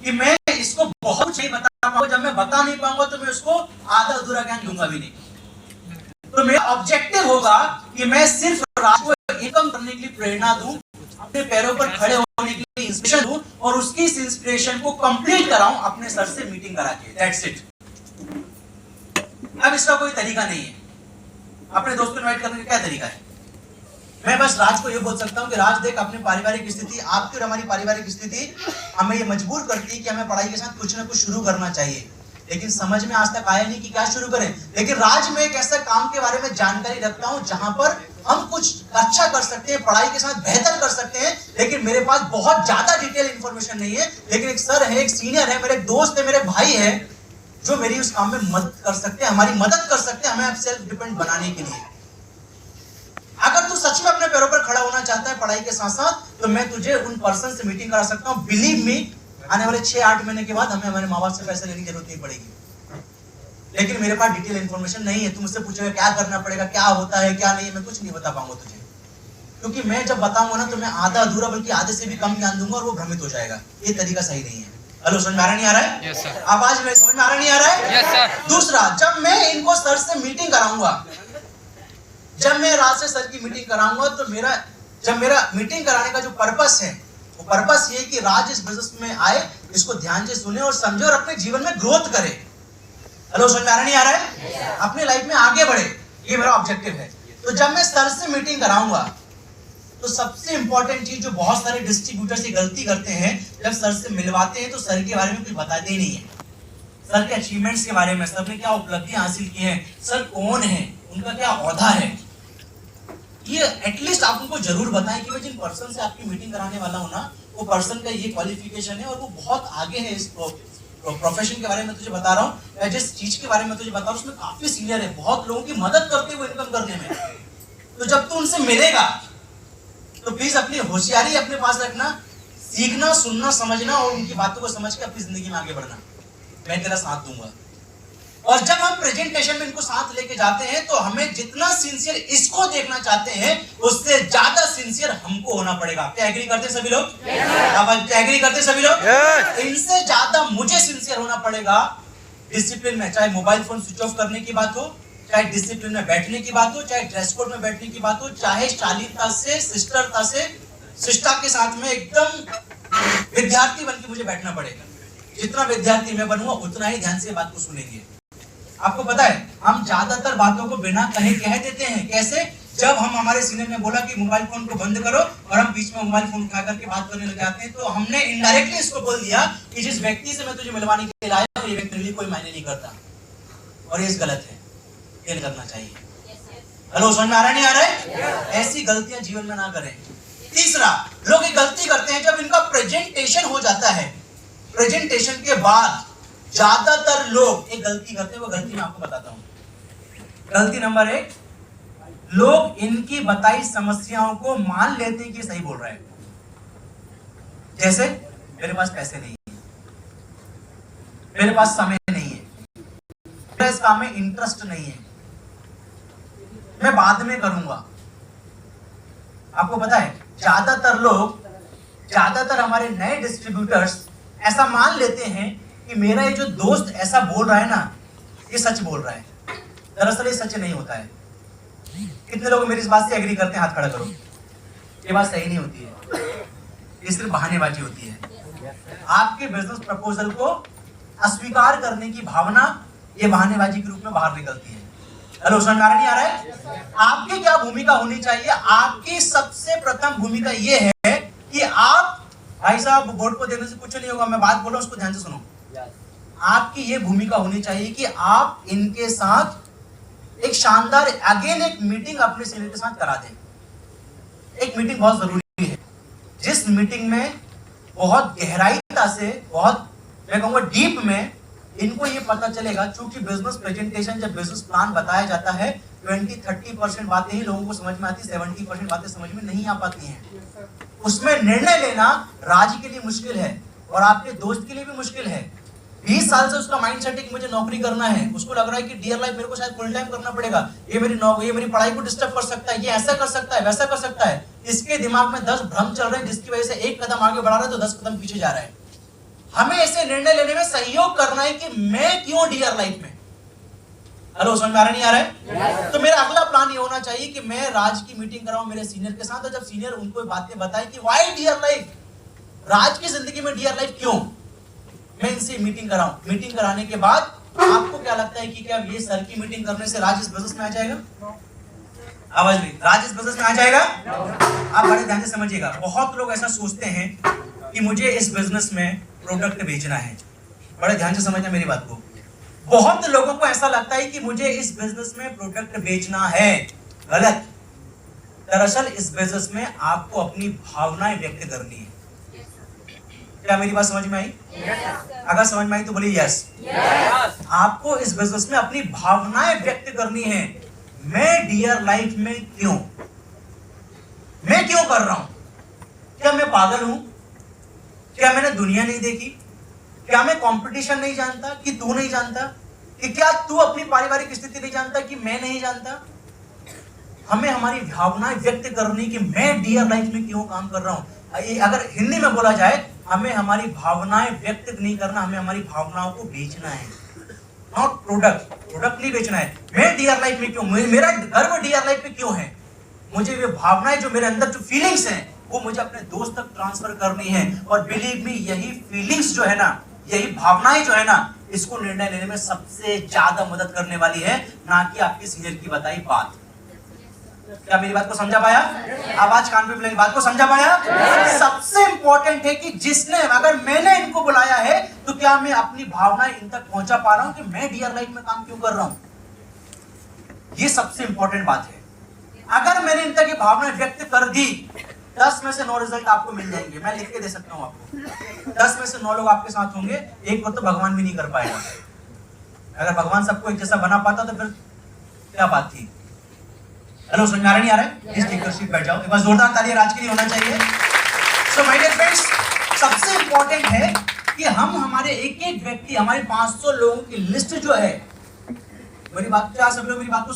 कि मैं इसको बहुत कुछ नहीं बता पाऊंगा, जब मैं बता नहीं पाऊंगा तो मैं उसको आधा अधूरा ज्ञान दूंगा भी नहीं। तो मेरा ऑब्जेक्टिव होगा कि मैं सिर्फ राज को इनकम करने के लिए प्रेरणा दूं, अपने पैरों पर खड़े होने के लिए इंस्पिरेशन दूं और उसकी इस इंस्पिरेशन को कंप्लीट कराऊं अपने सर से मीटिंग करा के। That's it. अब इसका कोई तरीका नहीं है। अपने दोस्त को इनवाइट करने का क्या तरीका है? मैं बस राज को ये बोल सकता हूं कि राज देख, अपनी पारिवारिक स्थिति, आपकी और हमारी पारिवारिक स्थिति हमें ये मजबूर करती है कि हमें पढ़ाई के साथ कुछ ना कुछ शुरू करना चाहिए, लेकिन समझ में आज तक आया नहीं कि क्या शुरू करें। लेकिन राज में एक ऐसा काम के बारे में जानकारी रखता हूं जहां पर हम कुछ अच्छा कर सकते हैं, पढ़ाई के साथ बेहतर कर सकते हैं, लेकिन मेरे पास बहुत ज्यादा डिटेल इंफॉर्मेशन नहीं है। लेकिन एक सर है, एक सीनियर है, मेरे दोस्त है, मेरे भाई है, जो मेरी उस काम में मदद कर सकते हैं, हमारी मदद कर सकते हैं हमें सेल्फ डिपेंड बनाने के लिए। अगर तू सच में अपने पैरों पर खड़ा होना चाहता है पढ़ाई के साथ साथ, तो मैं तुझे उन पर्सन से मीटिंग करा सकता हूं। बिलीव मी, आने वाले 6-8 महीने के बाद हमें हमारे माँ बाप से पैसे लेने की जरूरत नहीं पड़ेगी। लेकिन मेरे पास डिटेल इंफॉर्मेशन नहीं है। तुम मुझसे पूछेगा क्या करना पड़ेगा, क्या होता है, क्या नहीं है, मैं कुछ नहीं बता पाऊंगा तुझे, क्योंकि मैं जब बताऊंगा ना तो मैं आधा अधूरा बल्कि आधे से भी कम ज्ञान दूंगा और वो भ्रमित हो जाएगा। ये तरीका सही नहीं है। हेलो, समझ में आ रहा नहीं आ रहा है? Yes sir. आवाज में समझ में आ रहा नहीं आ रहा है? Yes sir. दूसरा, जब मैं इनको सर से मीटिंग कराऊंगा, जब मैं राज से सर की मीटिंग कराऊंगा, तो मेरा मीटिंग कराने का जो पर्पस है, वो पर्पस ये कि राज इस बिजनेस में आए, इसको ध्यान से सुने और समझे और अपने जीवन में ग्रोथ करे। हेलो, समझ में आ रहा नहीं आ रहा है? अपने लाइफ में आगे बढ़े, ये मेरा ऑब्जेक्टिव है। तो जब मैं सर से मीटिंग कराऊंगा, तो सबसे इंपॉर्टेंट चीज जो बहुत सारे डिस्ट्रीब्यूटर्स ये गलती करते हैं, जब सर से मिलवाते हैं तो सर के बारे में कुछ बताते ही नहीं है। सर के अचीवमेंट्स के बारे में, सर ने क्या उपलब्धियां हासिल की हैं, सर कौन है, उनका क्या औहदा है, ये एटलीस्ट आप उनको जरूर बताएं कि मैं जिन पर्सन से आपकी मीटिंग कराने वाला हूं ना, वो पर्सन का ये क्वालिफिकेशन है और वो बहुत आगे है इस प्रोफेशन के बारे में तुझे बता रहा हूँ, या जिस चीज के बारे में तुझे बता रहा हूँ उसमें काफी सीनियर है, बहुत लोगों की मदद करते हैं वो इनकम करने में। तो जब तू उनसे मिलेगा तो प्लीज अपनी होशियारी अपने पास रखना, सीखना, सुनना, समझना और उनकी बातों को समझ के अपनी जिंदगी में आगे बढ़ना। मैं तेरा साथ दूंगा। और जब हम प्रेजेंटेशन में इनको साथ लेके जाते हैं तो हमें जितना सिंसियर इसको देखना चाहते हैं उससे ज्यादा सिंसियर हमको होना पड़ेगा। क्या एग्री करते सभी लोग? क्या एग्री करते सभी लोग? इनसे ज्यादा मुझे सिंसियर होना पड़ेगा डिसिप्लिन में, चाहे मोबाइल फोन स्विच ऑफ करने की बात हो, चाहे डिसिप्लिन में बैठने की बात हो, चाहे ड्रेस कोड में बैठने की बात हो, चाहे शालीनता से, शिष्टता से, शिष्टता के साथ में एकदम विद्यार्थी बन के मुझे बैठना पड़ेगा। जितना विद्यार्थी मैं बनूंगा उतना ही ध्यान से बात को सुनेंगे। आपको पता है हम ज्यादातर बातों को बिना कहे कह देते हैं। कैसे? जब हम हमारे सीनियर ने बोला कि मोबाइल फोन को बंद करो और हम बीच में मोबाइल फोन उठा करके बात करने लग जाते हैं, तो हमने इनडायरेक्टली इसको बोल दिया कि जिस व्यक्ति से मैं तुझे मिलवाने के लिए लाया हूं ये व्यक्ति लिए कोई मायने नहीं करता, और ये गलत है, ये नहीं करना चाहिए। हेलो, समझ में आ रहा नहीं आ रहा है? ऐसी गलतियां जीवन में ना करें। तीसरा, लोग एक गलती करते हैं जब इनका प्रेजेंटेशन हो जाता है, प्रेजेंटेशन के बाद ज्यादातर लोग एक गलती करते हैं, वो गलती मैं आपको बताता हूं। गलती नंबर 1, लोग इनकी बताई समस्याओं को मान लेते हैं कि सही बोल रहा है। जैसे मेरे पास पैसे नहीं है, मेरे पास समय नहीं है, मेरा इस काम में इंटरेस्ट नहीं है, मैं बाद में करूंगा। आपको पता है ज्यादातर हमारे नए डिस्ट्रीब्यूटर्स ऐसा मान लेते हैं कि मेरा ये जो दोस्त ऐसा बोल रहा है ना, ये सच बोल रहा है। दरअसल ये सच नहीं होता है। कितने लोग मेरी इस बात से एग्री करते हैं? हाथ खड़ा करो। ये बात सही नहीं होती है, ये सिर्फ बहानेबाजी होती है। आपके बिजनेस प्रपोजल को अस्वीकार करने की भावना ये बहानेबाजी के रूप में बाहर निकलती है। हेलो, समझ में नहीं आ रहा है? आपकी क्या भूमिका होनी चाहिए? आपकी सबसे प्रथम भूमिका ये है कि आप, भाई साहब बोर्ड को देने से कुछ नहीं होगा, मैं बात बोल रहा हूं उसको ध्यान से सुनो। आपकी ये भूमिका होनी चाहिए कि आप इनके साथ एक शानदार अगेन एक मीटिंग अपने सीनियर के साथ करा दें। एक मीटिंग बहुत जरूरी है, जिस मीटिंग में बहुत गहराईता से, बहुत मैं कहूंगा डीप में इनको ये पता चलेगा। चूंकि बिजनेस प्रेजेंटेशन, जब बिजनेस प्लान बताया जाता है 20-30% बातें ही लोगों को समझ में आती, 70% बातें समझ में नहीं आ पाती हैं। उसमें निर्णय लेना राज के लिए मुश्किल है और आपके दोस्त के लिए भी मुश्किल है। 20 साल से उसका माइंडसेट है कि मुझे नौकरी करना है, उसको लग रहा है कि डियर लाइफ मेरे को शायद फुल टाइम करना पड़ेगा, ये मेरी पढ़ाई को डिस्टर्ब कर सकता है, ये ऐसा कर सकता है, वैसा कर सकता है। इसके दिमाग में 10 भ्रम चल रहे हैं, जिसकी वजह से एक कदम आगे बढ़ा रहा है तो 10 कदम पीछे जा रहा है। हमें ऐसे निर्णय लेने में सहयोग करना है कि मैं क्यों डियर लाइफ में। हेलो, समझ आ रहा नहीं आ रहा है? तो मेरा अगला प्लान ये होना चाहिए कि मैं राज की मीटिंग कराऊं मेरे सीनियर के साथ, और जब सीनियर उनको बातें बताए कि व्हाई डियर लाइफ, राज की जिंदगी में डियर लाइफ क्यों, मैं इनसे मीटिंग कराऊं। मीटिंग कराने के बाद आपको क्या लगता है कि क्या ये सर की मीटिंग करने से राज इस बिजनेस में आ जाएगा? आवाज नहीं, राज इस बिजनेस में आ जाएगा? आप बड़े ध्यान से समझिएगा। बहुत लोग ऐसा सोचते हैं कि मुझे इस बिजनेस में प्रोडक्ट बेचना है। बड़े ध्यान से समझना मेरी बात को। बहुत लोगों को ऐसा लगता है कि मुझे इस बिजनेस में प्रोडक्ट बेचना है। गलत। दरअसल इस बिजनेस में आपको अपनी भावनाएं व्यक्त करनी है। क्या मेरी बात समझ में आई? अगर समझ में आई तो बोलिए यस। आपको इस बिजनेस में अपनी भावनाएं व्यक्त करनी है। मैं डियर लाइफ में क्यों, मैं क्यों कर रहा हूं? क्या मैं पागल हूं? क्या मैंने दुनिया नहीं देखी? क्या मैं कंपटीशन नहीं जानता कि तू नहीं जानता? कि क्या तू अपनी पारिवारिक स्थिति नहीं जानता कि मैं नहीं जानता? हमें हमारी भावनाएं व्यक्त करनी कि मैं डियर लाइफ में क्यों काम कर रहा हूं। अगर हिंदी में बोला जाए, हमें हमारी भावनाएं व्यक्त नहीं करना, हमें हमारी भावनाओं को बेचना है, नॉट प्रोडक्ट। प्रोडक्ट नहीं बेचना है। मैं डियर लाइफ में क्यों, मेरा गर्व डियर लाइफ में क्यों है, मुझे ये भावनाएं जो मेरे अंदर जो फीलिंग्स हैं वो मुझे अपने दोस्त तक ट्रांसफर करनी है। और बिलीव मी, यही फीलिंग्स जो है ना, यही भावनाएं जो है ना, इसको निर्णय लेने में सबसे ज्यादा मदद करने वाली है, ना कि आपके सीनियर की बताई बात। क्या मेरी बात को समझा पाया? आवाज कान पे मेरी बात को समझा पाया? सबसे इंपॉर्टेंट है कि जिसने, अगर मैंने इनको बुलाया है तो क्या मैं अपनी भावनाएं इन तक पहुंचा पा रहा हूं कि मैं डियर लाइफ में काम क्यों कर रहा हूं। ये सबसे इंपॉर्टेंट बात है। अगर मैंने इन तक ये भावनाएं व्यक्त कर दी, 10 में से 9 रिजल्ट आपको मिल जाएंगे। मैं लिख के दे सकता हूं आपको। 10 में से 9 लोग आपके साथ होंगे, एक को तो भगवान भी नहीं कर पाएगा। अगर भगवान सबको एक जैसा बना पाता तो फिर क्या बात थी। हेलो, समझ नहीं आ रहा है? प्लीज टेक योर सीट, बैठ जाओ। एक बार जोरदार ताली राज के लिए होना चाहिए। सो माय डियर फ्रेंड्स, सबसे इंपॉर्टेंट है कि हम हमारे एक एक व्यक्ति, हमारे 500 लोगों की लिस्ट जो है, मेरी बात, क्या सब लोग मेरी बात को